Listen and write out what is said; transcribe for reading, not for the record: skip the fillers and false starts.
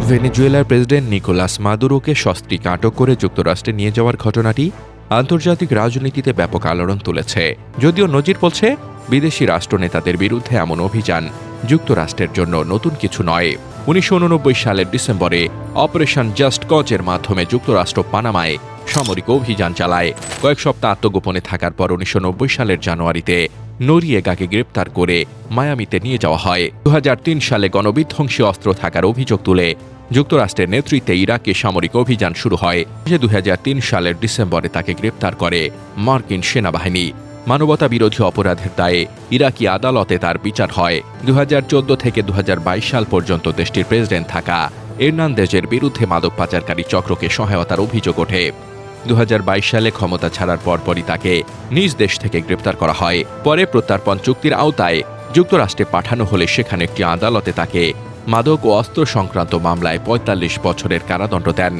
ভেনেজুয়েলার president Nicolas মাদুরোকে সস্ত্রীক আটক করে যুক্তরাষ্ট্রে নিয়ে যাওয়ার ঘটনাটি আন্তর্জাতিক রাজনীতিতে ব্যাপক আলোড়ন তুলেছে। যদিও নজির বলছে, বিদেশি রাষ্ট্রনেতাদের বিরুদ্ধে এমন অভিযান যুক্তরাষ্ট্রের জন্য নতুন কিছু নয়। ১৯৮৯ সালের ডিসেম্বরে অপারেশন জাস্ট কজের মাধ্যমে যুক্তরাষ্ট্র পানামায় সামরিক অভিযান চালায়। কয়েক সপ্তাহ আত্মগোপনে থাকার পর ১৯৯০ সালের জানুয়ারিতে নরিয়েগাকে গ্রেপ্তার করে মায়ামিতে নিয়ে যাওয়া হয়। ২০০৩ সালে গণবিধ্বংসী অস্ত্র থাকার অভিযোগ তুলে যুক্তরাষ্ট্রের নেতৃত্বে ইরাকে সামরিক অভিযান শুরু হয়। ২০০৩ সালের ডিসেম্বরে তাকে গ্রেপ্তার করে মার্কিন সেনাবাহিনী। মানবতা বিরোধী অপরাধের দায়ে ইরাকি আদালতে তার বিচার হয়। ২০১৪ থেকে ২০২২ সাল পর্যন্ত দেশটির প্রেসিডেন্ট থাকা এর্নান্দেজের বিরুদ্ধে মাদক পাচারকারী চক্রকে সহায়তার অভিযোগ ওঠে। ২০২২ সালে ক্ষমতা ছাড়ার পরপরই তাকে নিজ দেশ থেকে গ্রেপ্তার করা হয়। পরে প্রত্যর্পণ চুক্তির আওতায় যুক্তরাষ্ট্রে পাঠানো হলে সেখানে একটি আদালতে তাকে মাদক ও অস্ত্র সংক্রান্ত মামলায় ৪৫ বছরের কারাদণ্ড দেন।